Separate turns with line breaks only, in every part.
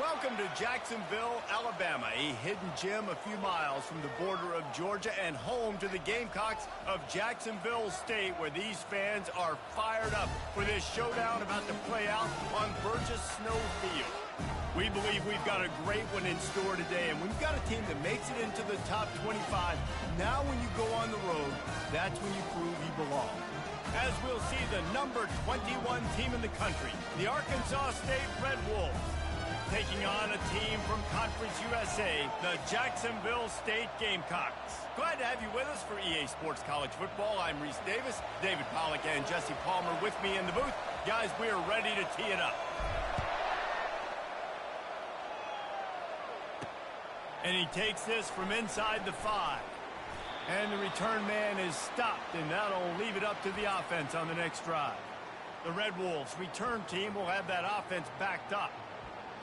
Welcome to Jacksonville, Alabama, a hidden gem a few miles from the border of Georgia and home to the Gamecocks of Jacksonville State, where these fans are fired up for this showdown about to play out on Burgess Snow Field. We believe we've got a great one in store today, and we've got a team that makes it into the top 25. Now when you go on the road, that's when you prove you belong. As we'll see the number 21 team in the country, the Arkansas State Red Wolves, taking on a team from Conference USA, the Jacksonville State Gamecocks. Glad to have you with us for EA Sports College Football. I'm Reese Davis, David Pollack and Jesse Palmer with me in the booth. Guys, we are ready to tee it up. And he takes this from inside the 5. And the return man is stopped, and that'll leave it up to the offense on the next drive. The Red Wolves return team will have that offense backed up.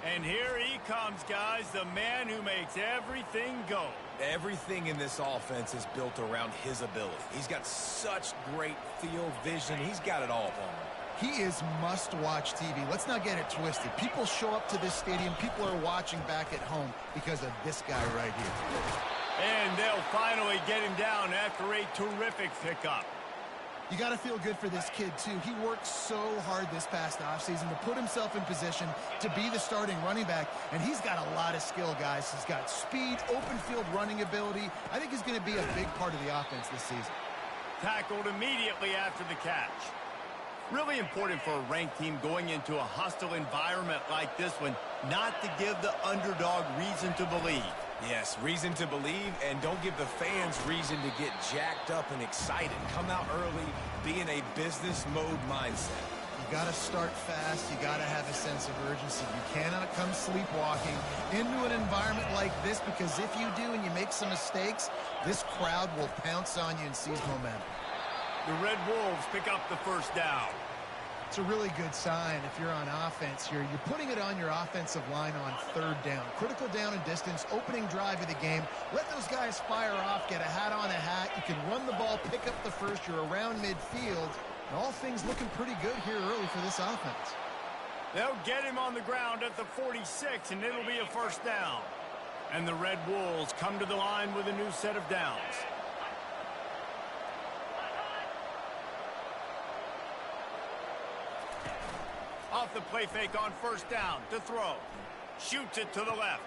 And here he comes, guys, the man who makes everything go.
Everything in this offense is built around his ability. He's got such great field vision. He's got it all, Palmer.
He is must-watch TV. Let's not get it twisted. People show up to this stadium. People are watching back at home because of this guy right here.
And they'll finally get him down after a terrific pickup.
You got to feel good for this kid, too. He worked so hard this past offseason to put himself in position to be the starting running back, and he's got a lot of skill, guys. He's got speed, open field running ability. I think he's going to be a big part of the offense this season.
Tackled immediately after the catch. Really important for a ranked team going into a hostile environment like this one, not to give the underdog reason to believe.
Yes, reason to believe, and don't give the fans reason to get jacked up and excited. Come out early, be in a business mode mindset.
You got to start fast. You got to have a sense of urgency. You cannot come sleepwalking into an environment like this, because if you do and you make some mistakes, this crowd will pounce on you and seize momentum.
The Red Wolves pick up the first down.
It's a really good sign if you're on offense here. You're putting it on your offensive line on third down. Critical down and distance, opening drive of the game. Let those guys fire off, get a hat on a hat. You can run the ball, pick up the first. You're around midfield. And all things looking pretty good here early for this offense.
They'll get him on the ground at the 46, and it'll be a first down. And the Red Wolves come to the line with a new set of downs. Off the play fake on first down to throw. Shoots it to the left.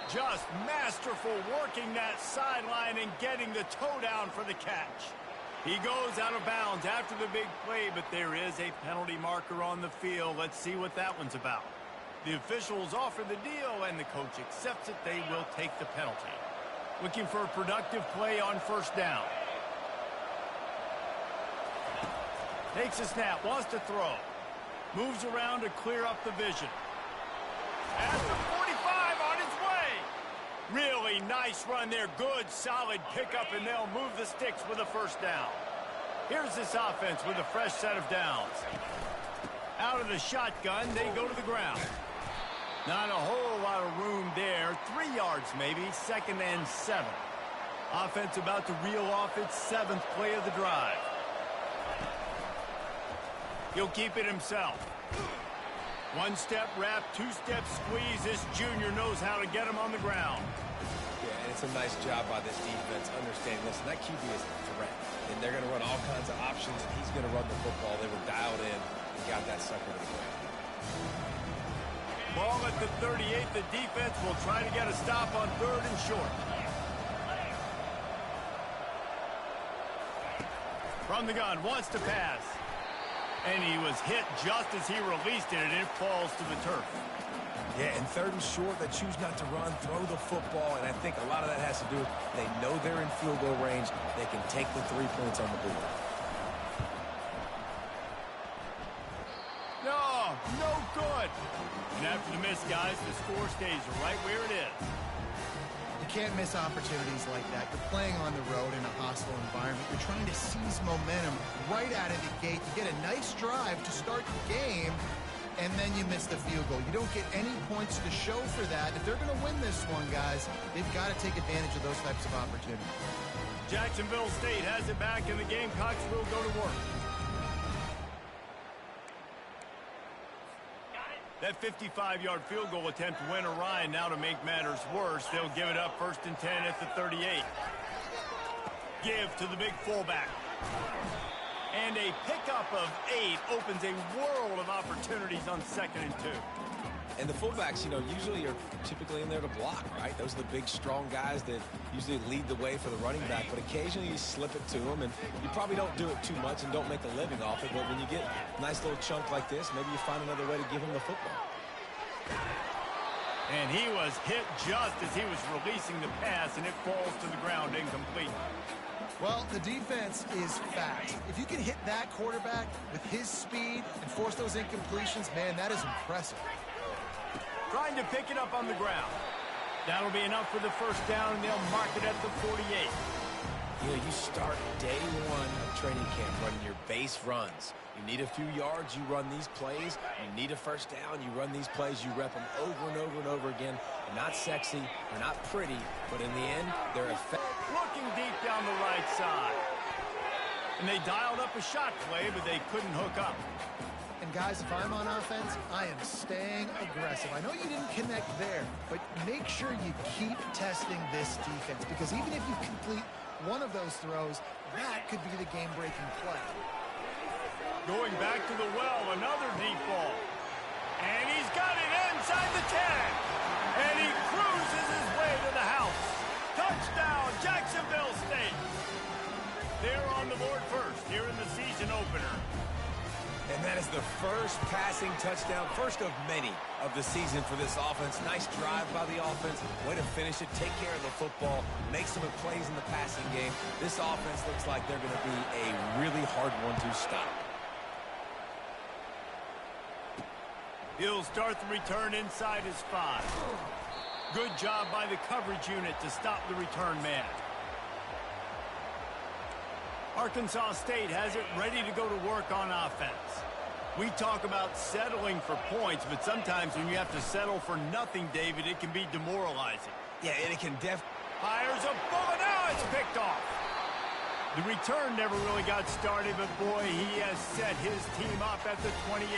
Just masterful working that sideline and getting the toe down for the catch. He goes out of bounds after the big play, but there is a penalty marker on the field. Let's see what that one's about. The officials offer the deal, and the coach accepts it. They will take the penalty. Looking for a productive play on first down. Takes a snap, wants to throw. Moves around to clear up the vision. At the 45 on his way. Really nice run there. Good, solid pickup, and they'll move the sticks with a first down. Here's this offense with a fresh set of downs. Out of the shotgun, they go to the ground. Not a whole lot of room there. 3 yards maybe, 2nd and 7. Offense about to reel off its 7th play of the drive. He'll keep it himself. 1-step wrap, 2-step squeeze. This junior knows how to get him on the ground.
Yeah, and it's a nice job by this defense understanding, listen, that QB is a threat. And they're going to run all kinds of options, and he's going to run the football. They were dialed in and got that sucker to the ground.
Ball at the 38. The defense will try to get a stop on 3rd and short. From the gun, wants to pass. And he was hit just as he released it, and it falls to the turf.
Yeah, and 3rd and short, they choose not to run, throw the football, and I think a lot of that has to do with they know they're in field goal range. They can take the 3 points on the board.
No good. And after the miss, guys, the score stays right where it is.
You can't miss opportunities like that. You're playing on the road in a hostile environment. You're trying to seize momentum right out of the gate. You get a nice drive to start the game, and then you miss the field goal. You don't get any points to show for that. If they're going to win this one, guys, they've got to take advantage of those types of opportunities.
Jacksonville State has it back, and the Gamecocks will go to work. That 55-yard field goal attempt went awry, and now to make matters worse, they'll give it up 1st and 10 at the 38. Give to the big fullback. And a pickup of 8 opens a world of opportunities on 2nd and 2.
And the fullbacks, usually are typically in there to block, right? Those are the big, strong guys that usually lead the way for the running back. But occasionally you slip it to them, and you probably don't do it too much and don't make a living off it. But when you get a nice little chunk like this, maybe you find another way to give him the football.
And he was hit just as he was releasing the pass, and it falls to the ground incomplete.
Well, the defense is fast. If you can hit that quarterback with his speed and force those incompletions, man, that is impressive.
Trying to pick it up on the ground. That'll be enough for the 1st down, and they'll mark it at the 48.
You start day 1 of training camp running your base runs. You need a few yards, you run these plays. You need a 1st down, you run these plays. You rep them over and over and over again. They're not sexy, they're not pretty, but in the end, they're effective.
Looking deep down the right side. And they dialed up a shot play, but they couldn't hook up.
And guys, if I'm on offense, I am staying aggressive. I know you didn't connect there, but make sure you keep testing this defense, because even if you complete one of those throws, that could be the game-breaking play.
Going back to the well, another deep ball. And he's got it inside the 10. And he cruises his way to the house. Touchdown, Jacksonville State. They're on the board first here in the season opener.
And that is the first passing touchdown, first of many of the season for this offense. Nice drive by the offense. Way to finish it, take care of the football, make some plays in the passing game. This offense looks like they're going to be a really hard one to stop.
He'll start the return inside his 5. Good job by the coverage unit to stop the return man. Arkansas State has it ready to go to work on offense. We talk about settling for points, but sometimes when you have to settle for nothing, David, it can be demoralizing.
Yeah, and it can
Fires a bullet, now it's picked off. The return never really got started, but boy, he has set his team up at the 28.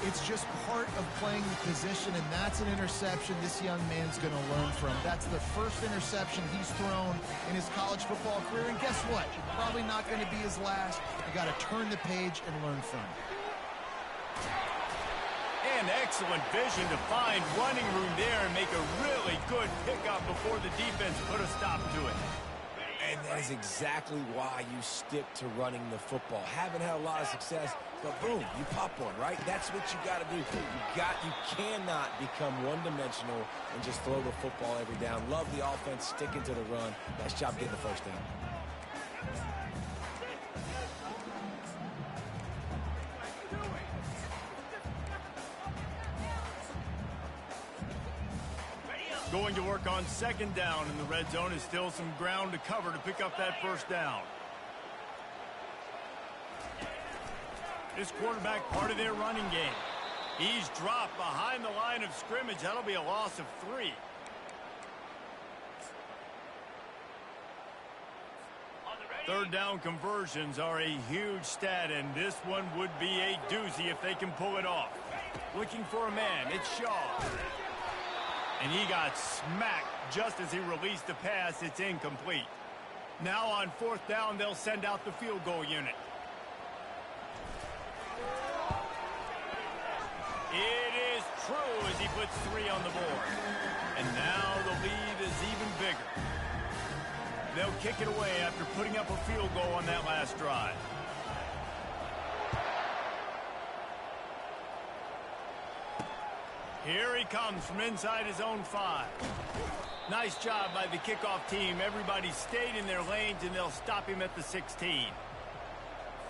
It's just part of playing the position, and that's an interception this young man's going to learn from. That's the first interception he's thrown in his college football career, and guess what? Probably not going to be his last. You got to turn the page and learn from it.
And excellent vision to find running room there and make a really good pickup before the defense put a stop to it.
And that is exactly why you stick to running the football. Haven't had a lot of success, but boom, you pop one, right? That's what you got to do. You cannot become one-dimensional and just throw the football every down. Love the offense, sticking to the run. Nice job getting the 1st down.
Going to work on 2nd down in the red zone is still some ground to cover to pick up that 1st down. This quarterback part of their running game. He's dropped behind the line of scrimmage. That'll be a loss of 3. Third down conversions are a huge stat, and this one would be a doozy if they can pull it off. Looking for a man, it's Shaw. And he got smacked just as he released the pass. It's incomplete. Now on 4th down, they'll send out the field goal unit. It is true as he puts 3 on the board. And now the lead is even bigger. They'll kick it away after putting up a field goal on that last drive. Here he comes from inside his own 5. Nice job by the kickoff team. Everybody stayed in their lanes, and they'll stop him at the 16.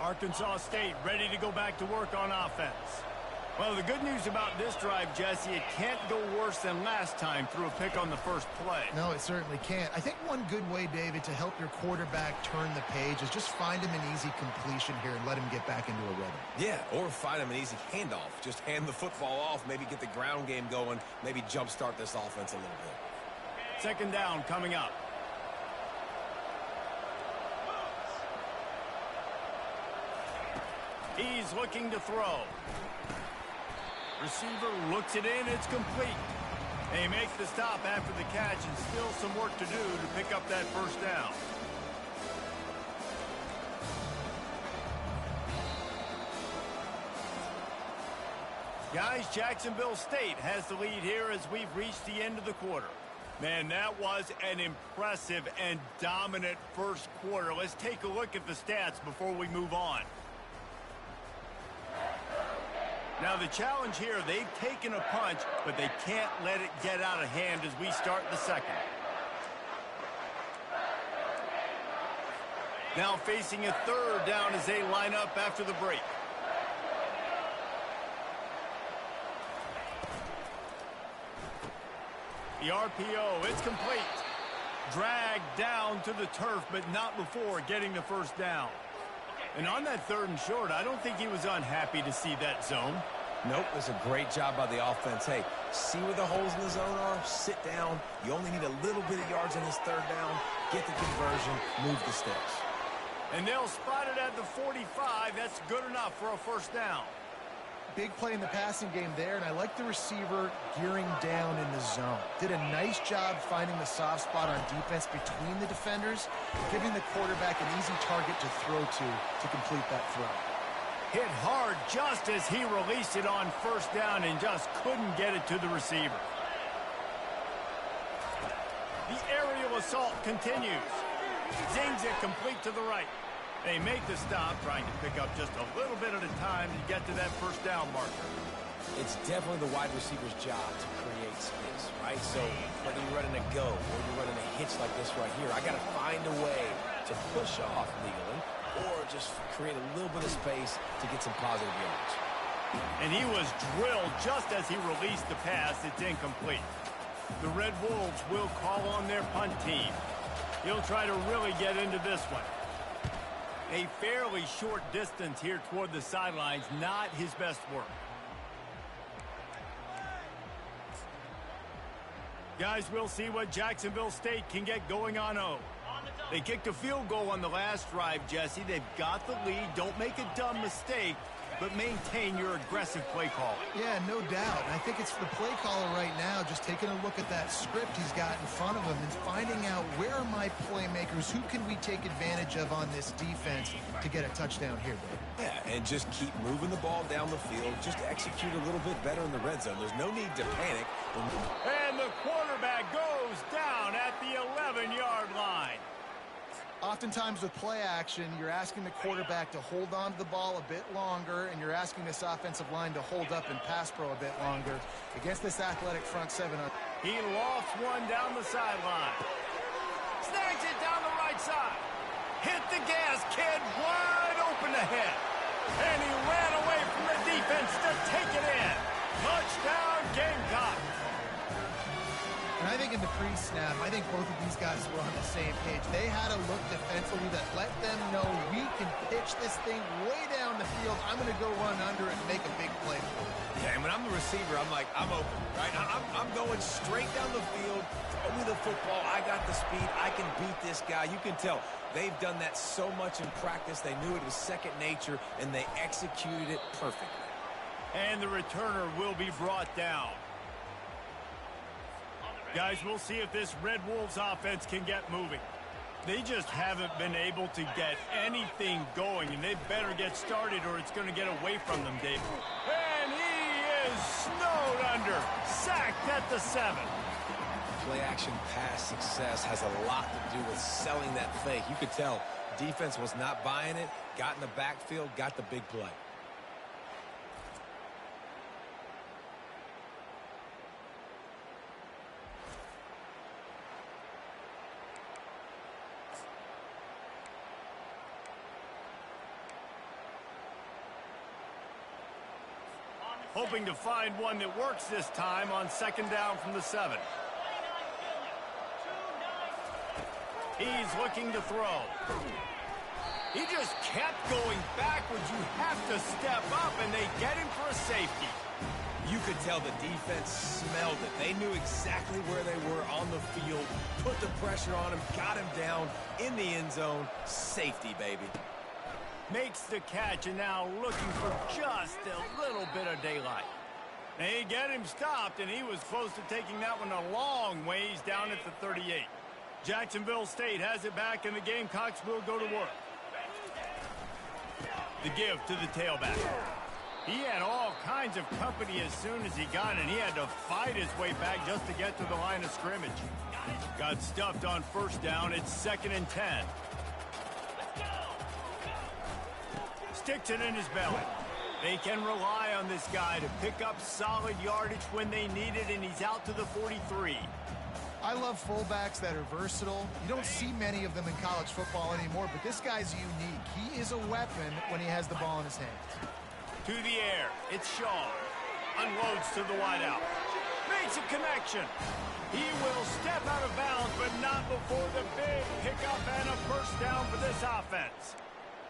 Arkansas State ready to go back to work on offense. Well, the good news about this drive, Jesse, it can't go worse than last time through a pick on the first play.
No, it certainly can't. I think one good way, David, to help your quarterback turn the page is just find him an easy completion here and let him get back into a rhythm.
Yeah, or find him an easy handoff. Just hand the football off, maybe get the ground game going, maybe jumpstart this offense a little bit.
2nd down coming up. He's looking to throw. Receiver looks it in. It's complete. They make the stop after the catch, and still some work to do to pick up that first down. Guys, Jacksonville State has the lead here as we've reached the end of the quarter. Man, that was an impressive and dominant first quarter. Let's take a look at the stats before we move on. Now, the challenge here, they've taken a punch, but they can't let it get out of hand as we start the second. Now facing a third down as they line up after the break. The RPO, it's complete. Dragged down to the turf, but not before getting the first down. And on that third and short, I don't think he was unhappy to see that zone.
Nope, it was a great job by the offense. Hey, see where the holes in the zone are? Sit down. You only need a little bit of yards on this third down. Get the conversion, move the sticks.
And they'll spot it at the 45. That's good enough for a first down.
Big play in the passing game there, and I like the receiver gearing down in the zone. Did a nice job finding the soft spot on defense between the defenders, giving the quarterback an easy target to throw to complete that throw.
Hit hard just as he released it on first down and just couldn't get it to the receiver. The aerial assault continues. Zings it complete to the right. They make the stop, trying to pick up just a little bit at a time to get to that first down marker.
It's definitely the wide receiver's job to create space, right? So whether you're running a go or you're running a hitch like this right here, I got to find a way to push off legally or just create a little bit of space to get some positive yards.
And he was drilled just as he released the pass. It's incomplete. The Red Wolves will call on their punt team. He'll try to really get into this one. A fairly short distance here toward the sidelines, not his best work. Guys, we'll see what Jacksonville State can get going on O. They kicked a field goal on the last drive, Jesse. They've got the lead. Don't make a dumb mistake, but maintain your aggressive play calling.
Yeah, no doubt. And I think it's the play caller right now just taking a look at that script he's got in front of him and finding out where are my playmakers, who can we take advantage of on this defense to get a touchdown here, Dave.
Yeah, and just keep moving the ball down the field. Just execute a little bit better in the red zone. There's no need to panic.
And the quarterback goes down at the 11-yard line.
Oftentimes with play action, you're asking the quarterback to hold on to the ball a bit longer, and you're asking this offensive line to hold up in pass pro a bit longer. Against this athletic front seven.
He lofts one down the sideline. Snags it down the right side. Hit the gas, kid, wide open ahead. And he ran away from the defense to take it in. Touchdown, Gamecock.
And I think in the pre-snap, I think both of these guys were on the same page. They had a look defensively that let them know we can pitch this thing way down the field. I'm going to go run under it and make a big play for it.
Yeah, and when I'm the receiver, I'm like, I'm open, right? I'm going straight down the field. Throw me the football. I got the speed. I can beat this guy. You can tell they've done that so much in practice. They knew it was second nature, and they executed it perfectly.
And the returner will be brought down. Guys, we'll see if this Red Wolves offense can get moving. They just haven't been able to get anything going, and they better get started or it's going to get away from them, Dave. And he is snowed under, sacked at the 7.
Play-action pass success has a lot to do with selling that fake. You could tell defense was not buying it, got in the backfield, got the big play.
Hoping to find one that works this time on second down from the 7. He's looking to throw. He just kept going backwards. You have to step up, and they get him for a safety.
You could tell the defense smelled it. They knew exactly where they were on the field, put the pressure on him, got him down in the end zone. Safety, baby.
Makes the catch, and now looking for just a little bit of daylight. They get him stopped, and he was close to taking that one a long ways down at the 38. Jacksonville State has it back, and the Gamecocks will go to work. The give to the tailback. He had all kinds of company as soon as he got it, and he had to fight his way back just to get to the line of scrimmage. Got stuffed on first down. It's 2nd and 10. Sticks it in his belly. They can rely on this guy to pick up solid yardage when they need it, and he's out to the 43.
I love fullbacks that are versatile. You don't see many of them in college football anymore, but this guy's unique. He is a weapon when he has the ball in his hands.
To the air, it's Shaw. Unloads to the wideout. Makes a connection. He will step out of bounds, but not before the big pickup and a first down for this offense.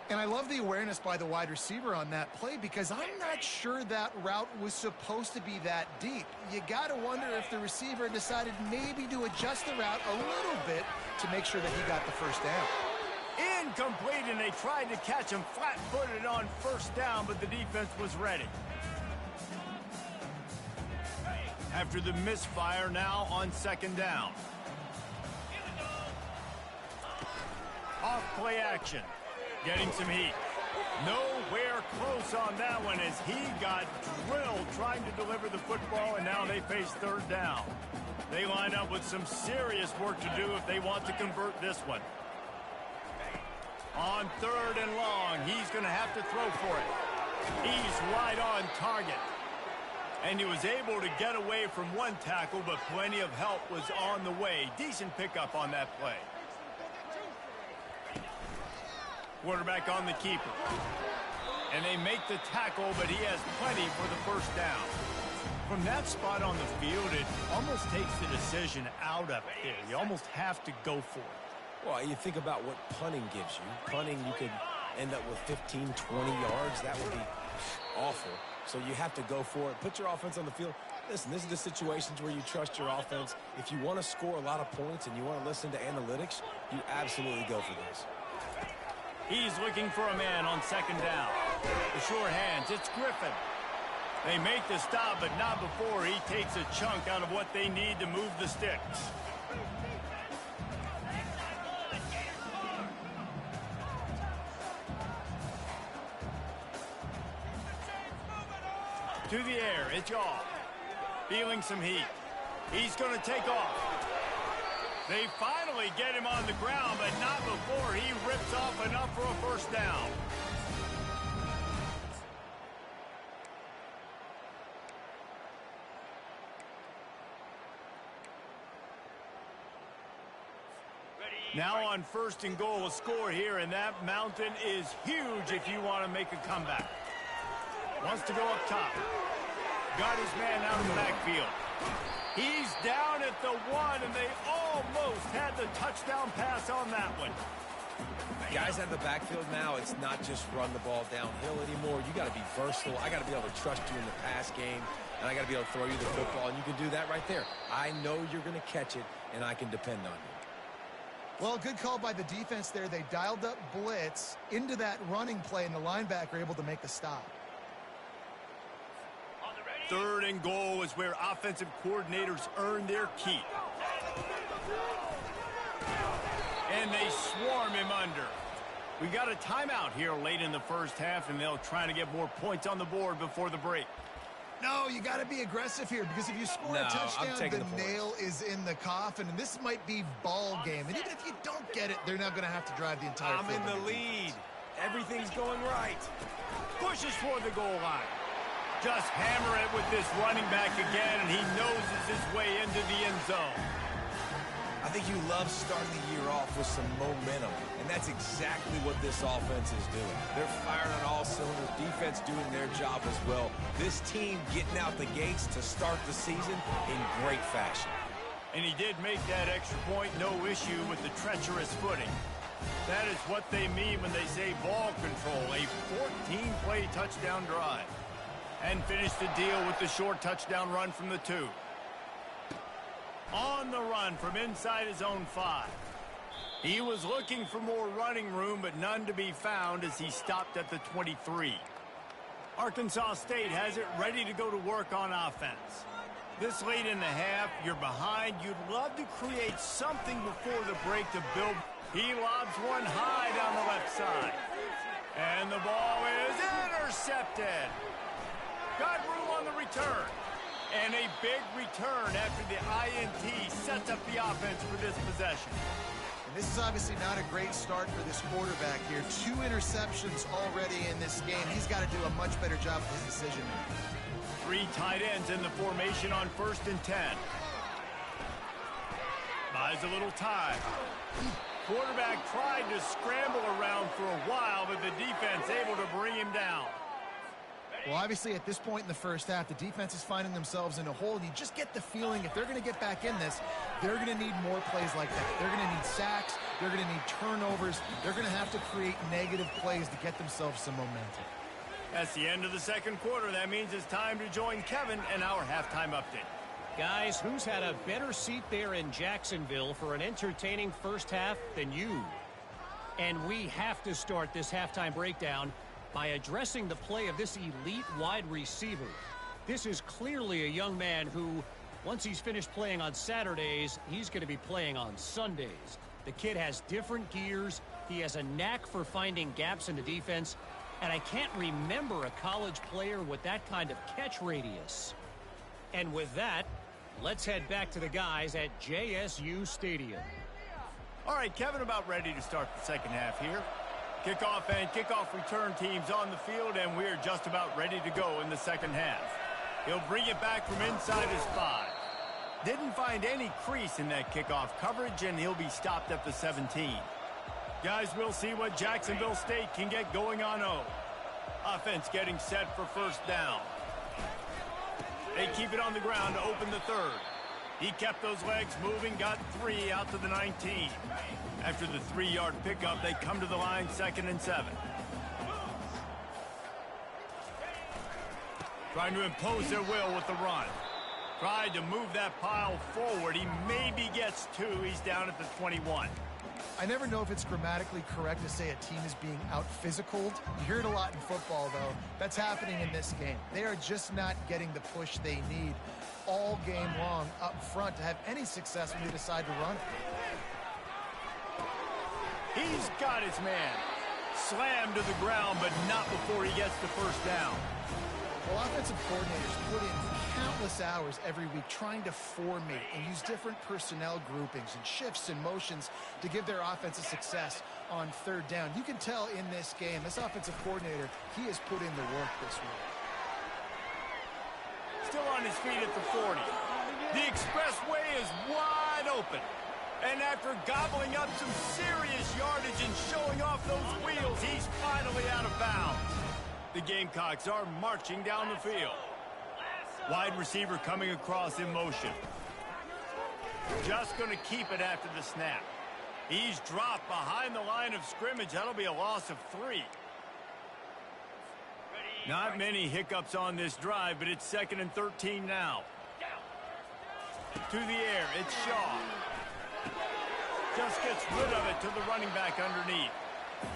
And I love the awareness by the wide receiver on that play because I'm not sure that route was supposed to be that deep. You got to wonder if the receiver decided maybe to adjust the route a little bit to make sure that he got the first down.
Incomplete, and they tried to catch him flat-footed on first down, but the defense was ready. After the misfire, now on 2nd down. Off play action. Getting some heat. Nowhere close on that one as he got drilled trying to deliver the football, and now they face 3rd down. They line up with some serious work to do if they want to convert this one. On 3rd and long, he's going to have to throw for it. He's right on target. And he was able to get away from one tackle, but plenty of help was on the way. Decent pickup on that play. Quarterback on the keeper. And they make the tackle, but he has plenty for the first down. From that spot on the field, it almost takes the decision out of it. You almost have to go for it.
Well, you think about what punting gives you. Punting, you could end up with 15, 20 yards. That would be awful. So you have to go for it. Put your offense on the field. Listen, this is the situations where you trust your offense. If you want to score a lot of points and you want to listen to analytics, you absolutely go for this.
He's looking for a man on 2nd down. The sure hands, it's Griffin. They make the stop, but not before he takes a chunk out of what they need to move the sticks. To the air, it's off. Feeling some heat. He's going to take off. They finally get him on the ground, but not before he rips off enough for a first down. Now on 1st and goal, a score here, and that mountain is huge if you want to make a comeback. Wants to go up top. Got his man out of the backfield. He's down at the 1, and they almost had the touchdown pass on that one.
Guys out of the backfield now, it's not just run the ball downhill anymore. You got to be versatile. I got to be able to trust you in the pass game, and I got to be able to throw you the football, and you can do that right there. I know you're going to catch it, and I can depend on you.
Well, good call by the defense there. They dialed up blitz into that running play, and the linebacker able to make the stop.
3rd and goal is where offensive coordinators earn their keep. And they swarm him under. We got a timeout here late in the first half, and they'll try to get more points on the board before the break.
No, you got to be aggressive here because if you score a touchdown, the nail is in the coffin, and this might be ball game. And even if you don't get it, they're not going to have to drive the entire field.
I'm in the lead. Everything's going right.
Pushes for the goal line. Just hammer it with this running back again, and he noses his way into the end zone.
I think you love starting the year off with some momentum, and that's exactly what this offense is doing. They're firing on all cylinders, defense doing their job as well. This team getting out the gates to start the season in great fashion.
And he did make that extra point, no issue with the treacherous footing. That is what they mean when they say ball control, a 14-play touchdown drive. And finish the deal with the short touchdown run from the 2. On the run from inside his own 5. He was looking for more running room, but none to be found as he stopped at the 23. Arkansas State has it ready to go to work on offense. This late in the half, you're behind. You'd love to create something before the break to build. He lobs one high down the left side. And the ball is intercepted. Got room on the return. And a big return after the INT sets up the offense for this possession.
And this is obviously not a great start for this quarterback here. 2 interceptions already in this game. He's got to do a much better job of his decision making.
3 tight ends in the formation on 1st and 10. Buys a little time. Quarterback tried to scramble around for a while, but the defense able to bring him down.
Well, obviously, at this point in the first half, the defense is finding themselves in a hole. And you just get the feeling if they're going to get back in this, they're going to need more plays like that. They're going to need sacks. They're going to need turnovers. They're going to have to create negative plays to get themselves some momentum.
That's the end of the second quarter. That means it's time to join Kevin and our halftime update.
Guys, who's had a better seat there in Jacksonville for an entertaining first half than you? And we have to start this halftime breakdown by addressing the play of this elite wide receiver. This is clearly a young man who, once he's finished playing on Saturdays, he's going to be playing on Sundays. The kid has different gears. He has a knack for finding gaps in the defense. And I can't remember a college player with that kind of catch radius. And with that, let's head back to the guys at JSU Stadium.
All right, Kevin, about ready to start the second half here. Kickoff and kickoff return teams on the field, and we're just about ready to go in the second half. He'll bring it back from inside his 5. Didn't find any crease in that kickoff coverage, and he'll be stopped at the 17. Guys, we'll see what Jacksonville State can get going on O. Offense getting set for first down. They keep it on the ground to open the 3rd. He kept those legs moving, got 3 out to the 19. After the 3-yard pickup, they come to the line 2nd and 7. Trying to impose their will with the run. Tried to move that pile forward. He maybe gets 2. He's down at the 21.
I never know if it's grammatically correct to say a team is being out-physicaled. You hear it a lot in football, though. That's happening in this game. They are just not getting the push they need all game long up front to have any success when they decide to run it.
He's got his man. Slammed to the ground, but not before he gets the first down.
Well, offensive coordinators put in countless hours every week trying to formate and use different personnel groupings and shifts and motions to give their offense a success on 3rd down. You can tell in this game, this offensive coordinator, he has put in the work this week.
Still on his feet at the 40. The expressway is wide open. And after gobbling up some serious yardage and showing off those wheels, he's finally out of bounds. The Gamecocks are marching down the field. Wide receiver coming across in motion. Just going to keep it after the snap. He's dropped behind the line of scrimmage. That'll be a loss of 3. Not many hiccups on this drive, but it's 2nd and 13 now. To the air, it's Shaw. Just gets rid of it to the running back underneath.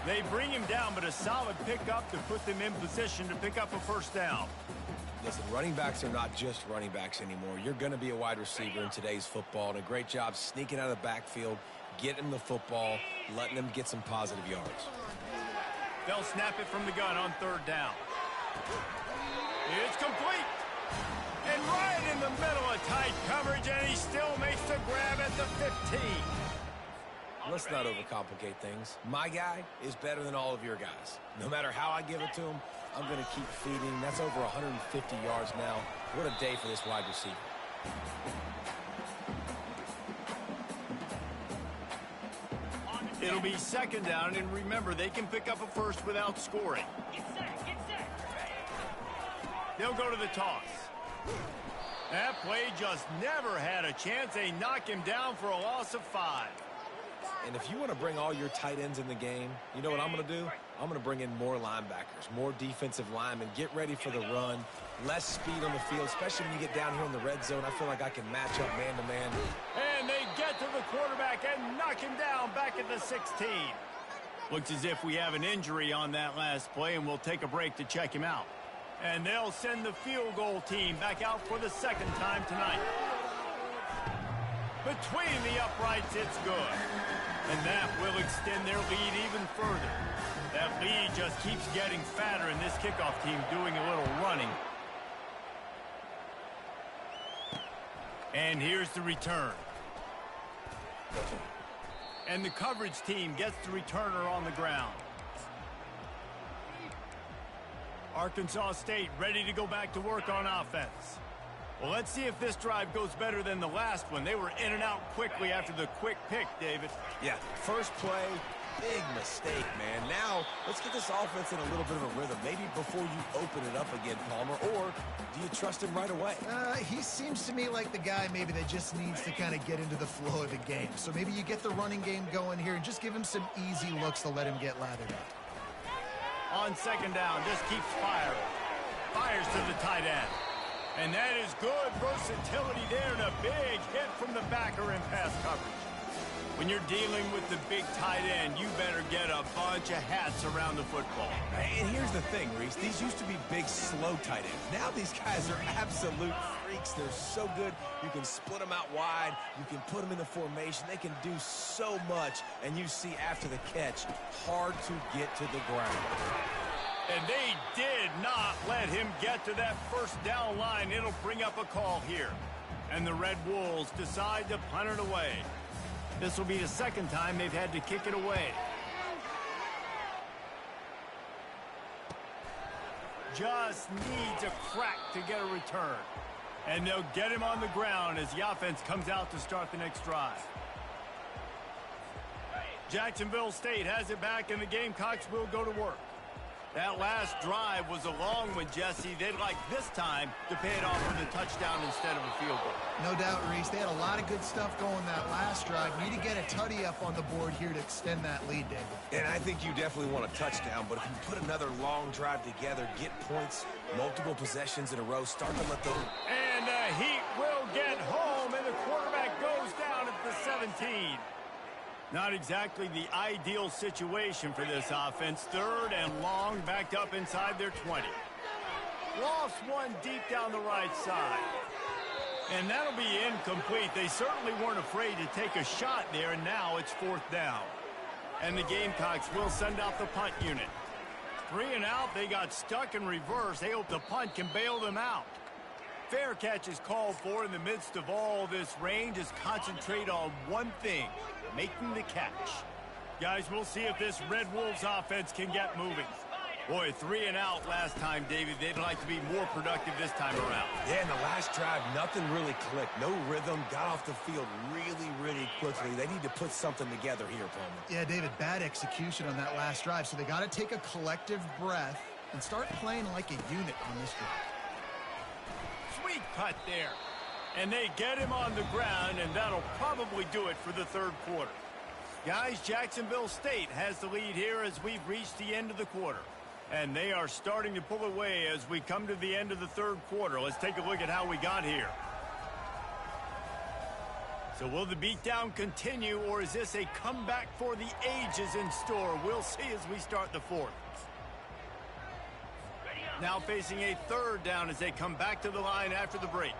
They bring him down, but a solid pickup to put them in position to pick up a first down.
Listen, running backs are not just running backs anymore. You're going to be a wide receiver in today's football, and a great job sneaking out of the backfield, getting the football, letting them get some positive yards.
They'll snap it from the gun on 3rd down. It's complete. And right in the middle of tight coverage, and he still makes the grab at the 15.
Let's not overcomplicate things. My guy is better than all of your guys. No matter how I give it to him, I'm going to keep feeding. That's over 150 yards now. What a day for this wide receiver.
It'll be 2nd down, and remember, they can pick up a first without scoring. They'll go to the toss. That play just never had a chance. They knock him down for a loss of 5.
And if you want to bring all your tight ends in the game, you know what I'm going to do? I'm going to bring in more linebackers, more defensive linemen, get ready for the run, less speed on the field, especially when you get down here in the red zone. I feel like I can match up man-to-man.
And they get to the quarterback and knock him down back at the 16. Looks as if we have an injury on that last play, and we'll take a break to check him out. And they'll send the field goal team back out for the second time tonight. Between the uprights, it's good. And that will extend their lead even further. That lead just keeps getting fatter, and this kickoff team doing a little running. And here's the return. And the coverage team gets the returner on the ground. Arkansas State ready to go back to work on offense. Well, let's see if this drive goes better than the last one. They were in and out quickly after the quick pick, David.
Yeah, first play, big mistake, man. Now, let's get this offense in a little bit of a rhythm. Maybe before you open it up again, Palmer, or do you trust him right away?
He seems to me like the guy maybe that just needs to kind of get into the flow of the game. So maybe you get the running game going here and just give him some easy looks to let him get lathered up.
On second down, just keeps firing. Fires to the tight end. And that is good versatility there and a big hit from the backer in pass coverage. When you're dealing with the big tight end, you better get a bunch of hats around the football.
And here's the thing, Reese. These used to be big, slow tight ends. Now these guys are absolute freaks. They're so good. You can split them out wide. You can put them in the formation. They can do so much. And you see after the catch, hard to get to the ground.
And they did not let him get to that first down line. It'll bring up a call here. And the Red Wolves decide to punt it away. This will be the second time they've had to kick it away. Just needs a crack to get a return. And they'll get him on the ground as the offense comes out to start the next drive. Jacksonville State has it back, and the Gamecocks will go to work. That last drive was a long one, Jesse. They'd like this time to pay it off with a touchdown instead of a field goal.
No doubt, Reese. They had a lot of good stuff going that last drive. Need to get a tutty up on the board here to extend that lead, David.
And I think you definitely want a touchdown, but if you put another long drive together, get points, multiple possessions in a row, start to let those...
And the Heat will get home, and the quarterback goes down at the 17. Not exactly the ideal situation for this offense. Third and long, backed up inside their 20. Lost one deep down the right side. And that'll be incomplete. They certainly weren't afraid to take a shot there, and now it's fourth down. And the Gamecocks will send out the punt unit. 3 and out, they got stuck in reverse. They hope the punt can bail them out. Fair catch is called for in the midst of all this rain. Just concentrate on one thing, making the catch. Guys, we'll see if this Red Wolves offense can get moving. Boy, 3 and out last time, David. They'd like to be more productive this time around.
Yeah, in the last drive, nothing really clicked. No rhythm, got off the field really quickly. They need to put something together here, Palmer.
Yeah, David, bad execution on that last drive. So they got to take a collective breath and start playing like a unit on this drive.
Sweet cut there. And they get him on the ground, and that'll probably do it for the third quarter. Guys, Jacksonville State has the lead here as we've reached the end of the quarter. And they are starting to pull away as we come to the end of the third quarter. Let's take a look at how we got here. So will the beatdown continue, or is this a comeback for the ages in store? We'll see as we start the fourth. Now facing a third down as they come back to the line after the break.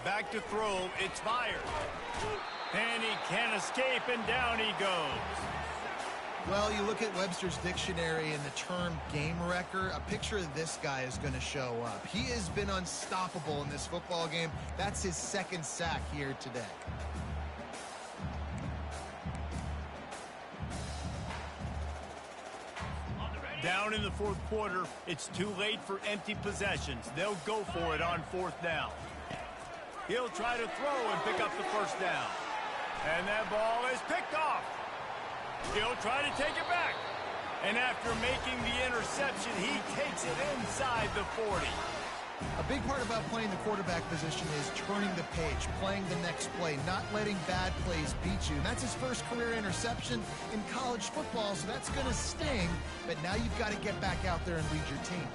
Back to throw, it's fired. And he can't escape, and down he goes.
Well, you look at Webster's dictionary and the term game wrecker, a picture of this guy is going to show up. He has been unstoppable in this football game. That's his second sack here today.
Down in the fourth quarter, it's too late for empty possessions. They'll go for it on fourth down. He'll try to throw and pick up the first down. And that ball is picked off. He'll try to take it back. And after making the interception, he takes it inside the 40.
A big part about playing the quarterback position is turning the page, playing the next play, not letting bad plays beat you. And that's his first career interception in college football, so that's going to sting. But now you've got to get back out there and lead your team.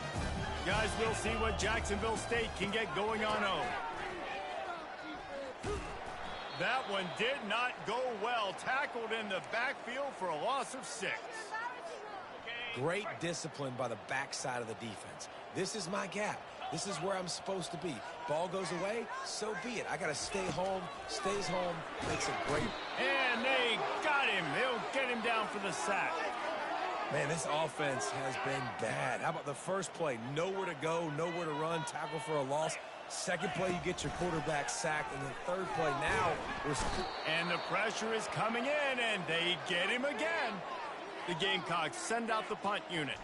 Guys, we'll see what Jacksonville State can get going on home. That one did not go well. Tackled in the backfield for a loss of 6.
Great discipline by the backside of the defense. This is my gap. This is where I'm supposed to be. Ball goes away, so be it. I got to stay home, stays home, makes a great...
And they got him. They'll get him down for the sack.
Man, this offense has been bad. How about the first play? Nowhere to go, nowhere to run, tackle for a loss. Second play, you get your quarterback sacked. And the third play now...
And the pressure is coming in, and they get him again. The Gamecocks send out the punt unit.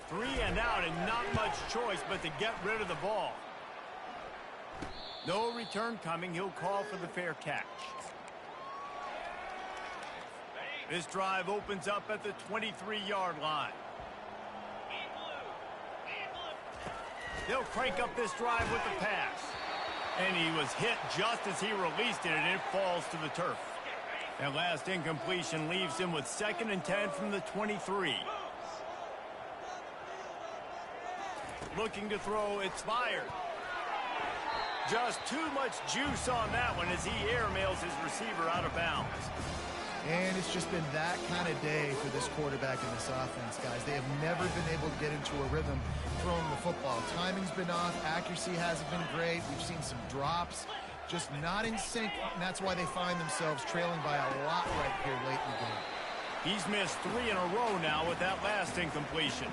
3 and out, and not much choice but to get rid of the ball. No return coming. He'll call for the fair catch. This drive opens up at the 23-yard line. They'll crank up this drive with the pass. And he was hit just as he released it, and it falls to the turf. That last incompletion leaves him with 2nd and 10 from the 23. Looking to throw, it's fired. Just too much juice on that one as he airmails his receiver out of bounds.
And it's just been that kind of day for this quarterback and this offense, guys. They have never been able to get into a rhythm throwing the football. Timing's been off. Accuracy hasn't been great. We've seen some drops. Just not in sync, and that's why they find themselves trailing by a lot right here late in the game.
He's missed 3 in a row now with that last incompletion.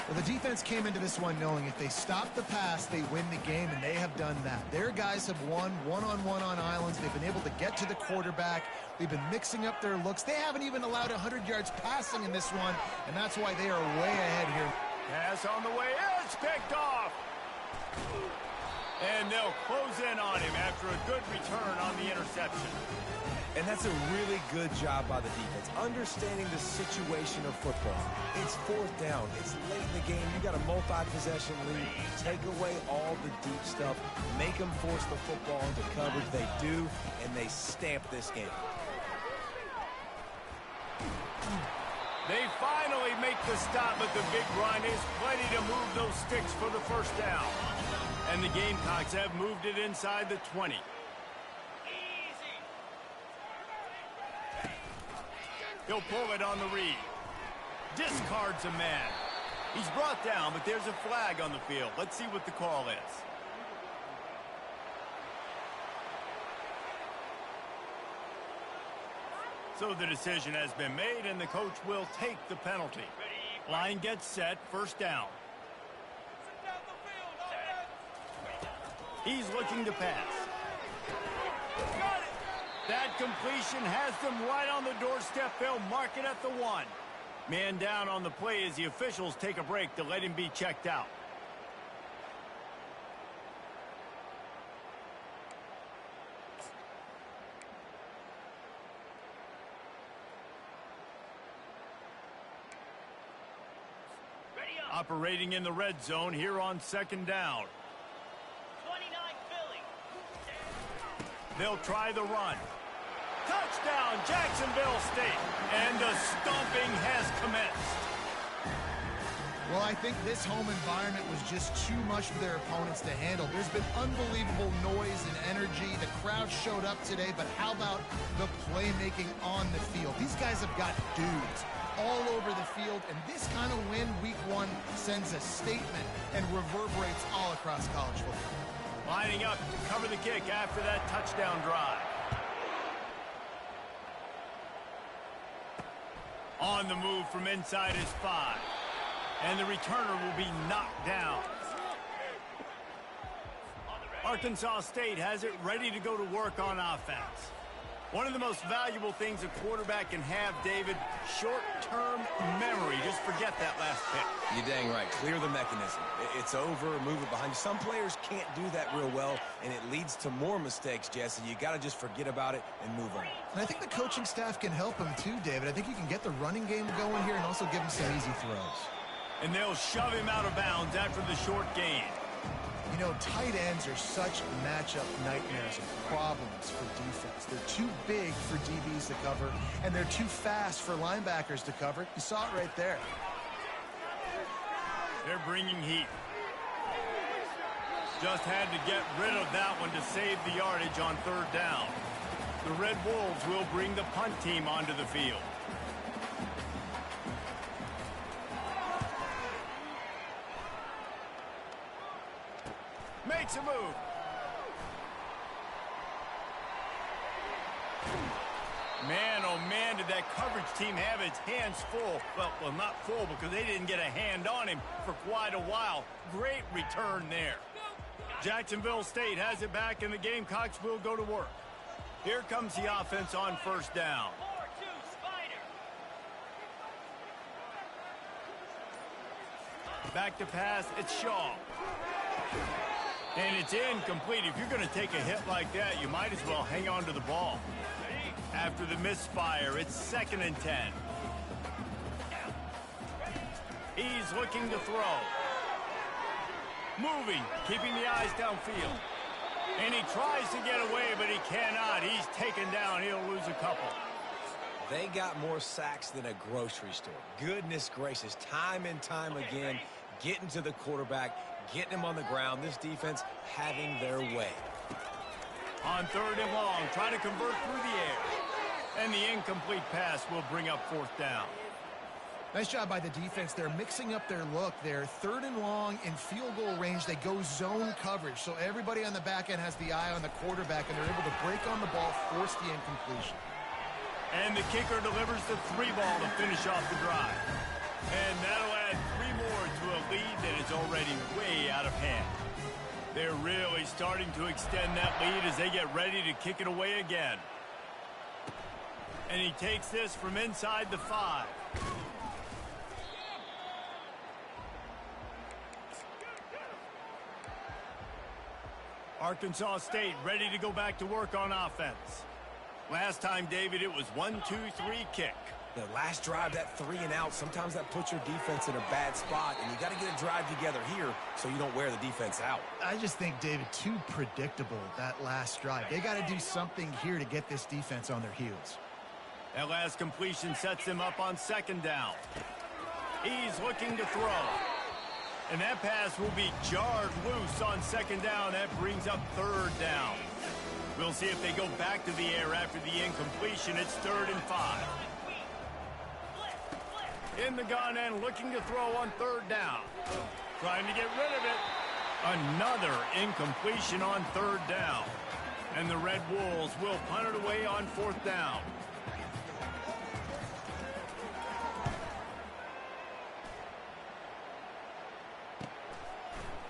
Well, the defense came into this one knowing if they stop the pass, they win the game, and they have done that. Their guys have won one-on-one on islands. They've been able to get to the quarterback. They've been mixing up their looks. They haven't even allowed 100 yards passing in this one, and that's why they are way ahead here.
Pass on the way. It's picked off. And they'll close in on him after a good return on the interception.
And that's a really good job by the defense, understanding the situation of football. It's 4th down. It's late in the game. You got a multi-possession lead. Take away all the deep stuff. Make them force the football into coverage. They do, and they stamp this game.
They finally make the stop, but the big run is plenty to move those sticks for the first down. And the Gamecocks have moved it inside the 20. He'll pull it on the read. Discards a man. He's brought down, but there's a flag on the field. Let's see what the call is. So the decision has been made, and the coach will take the penalty. Line gets set, first down. He's looking to pass. That completion has them right on the doorstep. They'll mark it at the 1. Man down on the play as the officials take a break to let him be checked out. Operating in the red zone here on 2nd down.
29 Philly.
They'll try the run. Touchdown, Jacksonville State. And the stomping has commenced.
Well, I think this home environment was just too much for their opponents to handle. There's been unbelievable noise and energy. The crowd showed up today, but how about the playmaking on the field? These guys have got dudes all over the field, and this kind of win week 1 sends a statement and reverberates all across college football.
Lining up to cover the kick after that touchdown drive. On the move from inside his 5. And the returner will be knocked down. Arkansas State has it ready to go to work on offense. One of the most valuable things a quarterback can have, David, short-term memory. Just forget that last pick.
You're dang right. Clear the mechanism. It's over, move it behind you. Some players can't do that real well, and it leads to more mistakes, Jesse. You got to just forget about it and move on.
And I think the coaching staff can help him too, David. I think you can get the running game going here and also give him some easy throws.
And they'll shove him out of bounds after the short gain.
You know, tight ends are such matchup nightmares and problems for defense. They're too big for DBs to cover, and they're too fast for linebackers to cover. You saw it right there.
They're bringing heat. Just had to get rid of that one to save the yardage on 3rd down. The Red Wolves will bring the punt team onto the field. makes a move. Man, oh man, did that coverage team have its hands full. Well, not full because they didn't get a hand on him for quite a while. Great return there. Jacksonville State has it back, and the Gamecocks will go to work. Here comes the offense on first down.
4-2 Spider.
Back to pass, it's Shaw. And it's incomplete. If you're going to take a hit like that, you might as well hang on to the ball. After the misfire, it's 2nd and 10. He's looking to throw. Moving, keeping the eyes downfield. And he tries to get away, but he cannot. He's taken down. He'll lose a couple.
They got more sacks than a grocery store. Goodness gracious, time and time again, getting to the quarterback, getting him on the ground. This defense having their way.
On 3rd and long, trying to convert through the air. And the incomplete pass will bring up 4th down.
Nice job by the defense. They're mixing up their look. They're 3rd and long in field goal range. They go zone coverage. So everybody on the back end has the eye on the quarterback, and they're able to break on the ball, force the incompletion.
And the kicker delivers the 3 ball to finish off the drive. And that'll add 3 more to a lead that is already way out of hand. They're really starting to extend that lead as they get ready to kick it away again. And he takes this from inside the 5. Arkansas State ready to go back to work on offense. Last time, David, it was 1-2-3 kick.
The last drive, that 3 and out, sometimes that puts your defense in a bad spot, and you got to get a drive together here so you don't wear the defense out.
I just think, David, too predictable, that last drive. They got to do something here to get this defense on their heels.
That last completion sets them up on 2nd down. He's looking to throw. And that pass will be jarred loose on 2nd down. That brings up 3rd down. We'll see if they go back to the air after the incompletion. It's 3rd and 5. In the gun and looking to throw on 3rd down. Trying to get rid of it. Another incompletion on 3rd down. And the Red Wolves will punt it away on 4th down.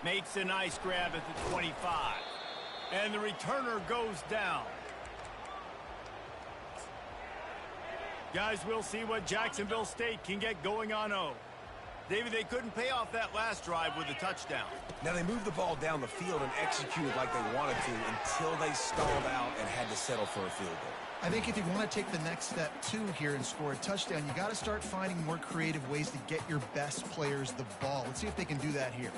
Makes a nice grab at the 25. And the returner goes down. Guys, we'll see what Jacksonville State can get going on O. David, they couldn't pay off that last drive with a touchdown.
Now, they moved the ball down the field and executed like they wanted to until they stalled out and had to settle for a field goal.
I think if you want to take the next step, too, here and score a touchdown, you got to start finding more creative ways to get your best players the ball. Let's see if they can do that here.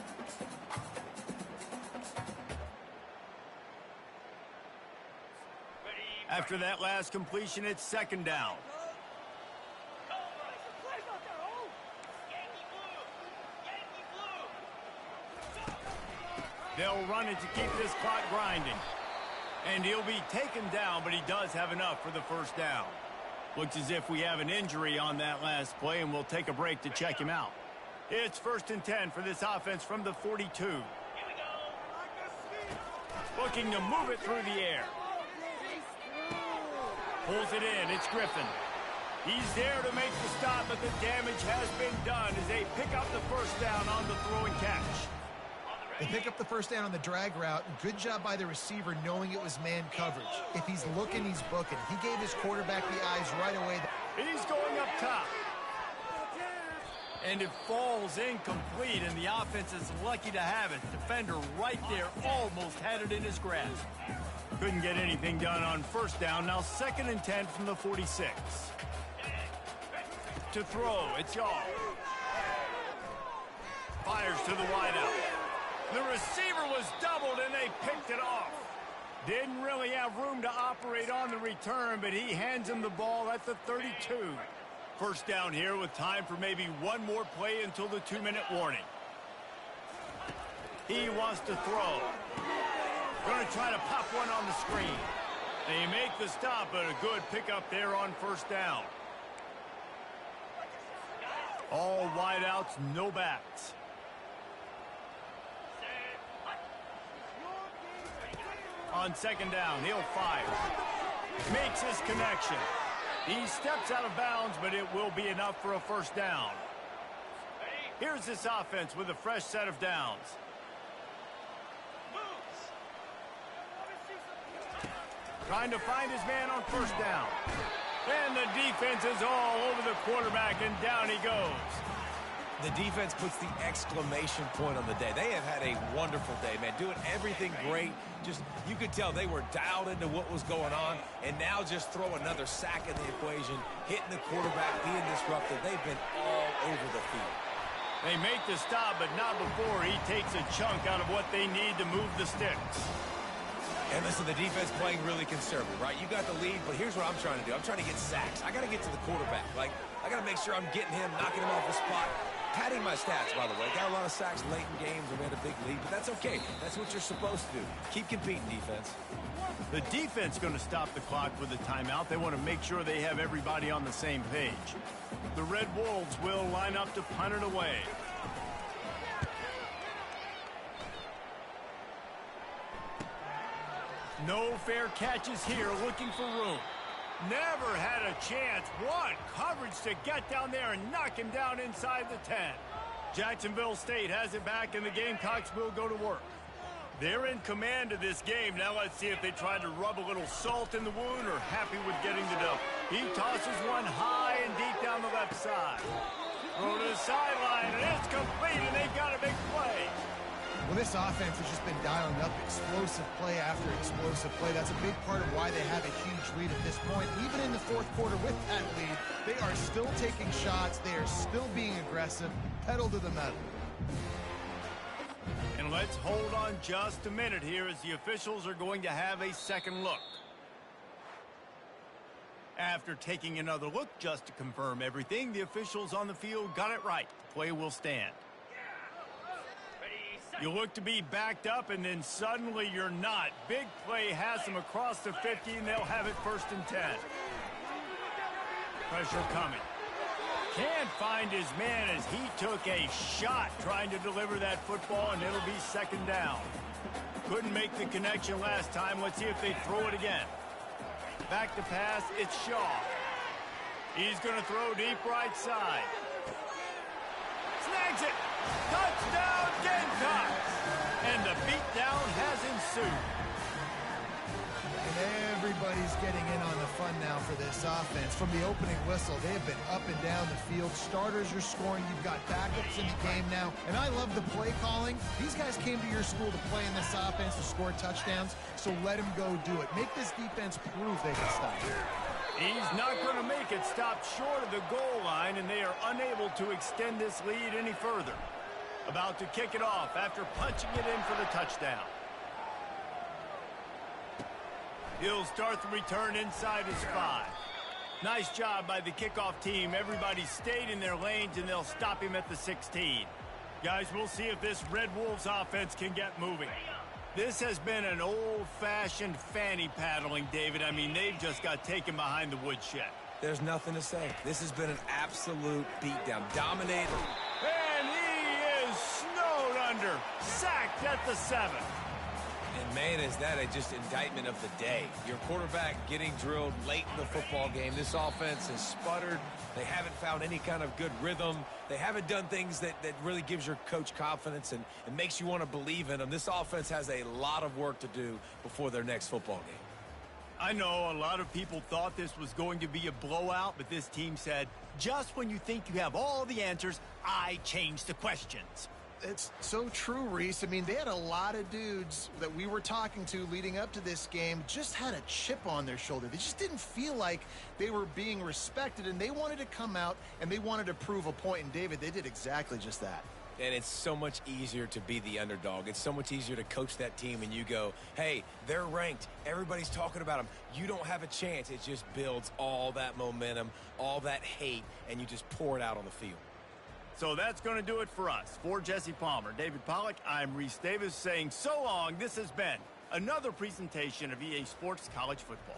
After that last completion, it's 2nd down. They'll run it to keep this clock grinding. And he'll be taken down, but he does have enough for the 1st down. Looks as if we have an injury on that last play, and we'll take a break to check him out. It's 1st and 10 for this offense from the 42. Looking to move it through the air. Pulls it in. It's Griffin. He's there to make the stop, but the damage has been done as they pick up the 1st down on the throw and catch.
They pick up the 1st down on the drag route. Good job by the receiver knowing it was man coverage. If he's looking, he's booking. He gave his quarterback the eyes right away.
He's going up top. And it falls incomplete, and the offense is lucky to have it. Defender right there almost had it in his grasp. Couldn't get anything done on 1st down. Now 2nd and 10 from the 46. To throw, it's Yaw. Fires to the wideout. The receiver was doubled, and they picked it off. Didn't really have room to operate on the return, but he hands him the ball at the 32. 1st down here with time for maybe one more play until the 2-minute warning. He wants to throw. Going to try to pop one on the screen. They make the stop, but a good pickup there on 1st down. All wideouts, no backs. on second down. He'll fire. Makes his connection. He steps out of bounds, but it will be enough for a first down. Here's this offense with a fresh set of downs. Trying to find his man on first down. And the defense is all over the quarterback, and down he goes.
The defense puts the exclamation point on the day. They have had a wonderful day, man. Doing everything great. Just, you could tell they were dialed into what was going on. And now just throw another sack in the equation, hitting the quarterback, being disruptive. They've been all over the field.
They make the stop, but not before he takes a chunk out of what they need to move the sticks.
And listen, the defense playing really conservative, right? You got the lead, but here's what I'm trying to do. I'm trying to get sacks. I got to get to the quarterback. Like, I got to make sure I'm getting him, knocking him off the spot. Padding my stats, by the way. Got a lot of sacks late in games and we had a big lead, but that's okay. That's what you're supposed to do. Keep competing, defense.
The defense going to stop the clock with a timeout. They want to make sure they have everybody on the same page. The Red Wolves will line up to punt it away. No fair catches here, looking for room. Never had a chance. What coverage to get down there and knock him down inside the 10. Jacksonville State has it back, and the Gamecocks will go to work. They're in command of this game. Now let's see if they try to rub a little salt in the wound or happy with getting the dub. He tosses one high and deep down the left side. Throw to the sideline, and it's complete, and they've got a big play.
Well, this offense has just been dialing up explosive play after explosive play. That's a big part of why they have a huge lead at this point. Even in the fourth quarter with that lead, they are still taking shots. They are still being aggressive, pedal to the metal.
And let's hold on just a minute here as the officials are going to have a second look. After taking another look just to confirm everything, the officials on the field got it right. The play will stand. You look to be backed up, and then suddenly you're not. Big play has them across the 50, and they'll have it 1st and 10. Pressure coming. Can't find his man as he took a shot trying to deliver that football, and it'll be 2nd down. Couldn't make the connection last time. Let's see if they throw it again. Back to pass, it's Shaw. He's going to throw deep right side. Snags it. Touchdown, Gamecocks! And the beatdown has ensued.
And everybody's getting in on the fun now for this offense. From the opening whistle, they have been up and down the field. Starters are scoring. You've got backups in the game now. And I love the play calling. These guys came to your school to play in this offense to score touchdowns, so let them go do it. Make this defense prove they can stop it.
He's not going to make it. Stopped short of the goal line, and they are unable to extend this lead any further. About to kick it off after punching it in for the touchdown. He'll start the return inside his 5. Nice job by the kickoff team. Everybody stayed in their lanes, and they'll stop him at the 16. Guys, we'll see if this Red Wolves offense can get moving. This has been an old-fashioned fanny paddling, David. I mean, they've just got taken behind the woodshed.
There's nothing to say. This has been an absolute beatdown. Dominated.
And he is snowed under. Sacked at the 7.
And, man, is that just indictment of the day. Your quarterback getting drilled late in the football game. This offense has sputtered. They haven't found any kind of good rhythm. They haven't done things that really gives your coach confidence and makes you want to believe in them. This offense has a lot of work to do before their next football game.
I know a lot of people thought this was going to be a blowout, but this team said, just when you think you have all the answers, I change the questions.
It's so true, Reese. I mean, they had a lot of dudes that we were talking to leading up to this game just had a chip on their shoulder. They just didn't feel like they were being respected, and they wanted to come out and they wanted to prove a point. And, David, they did exactly just that.
And it's so much easier to be the underdog. It's so much easier to coach that team and you go, hey, they're ranked. Everybody's talking about them. You don't have a chance. It just builds all that momentum, all that hate, and you just pour it out on the field.
So that's going to do it for us. For Jesse Palmer, David Pollack, I'm Reese Davis saying so long. This has been another presentation of EA Sports College Football.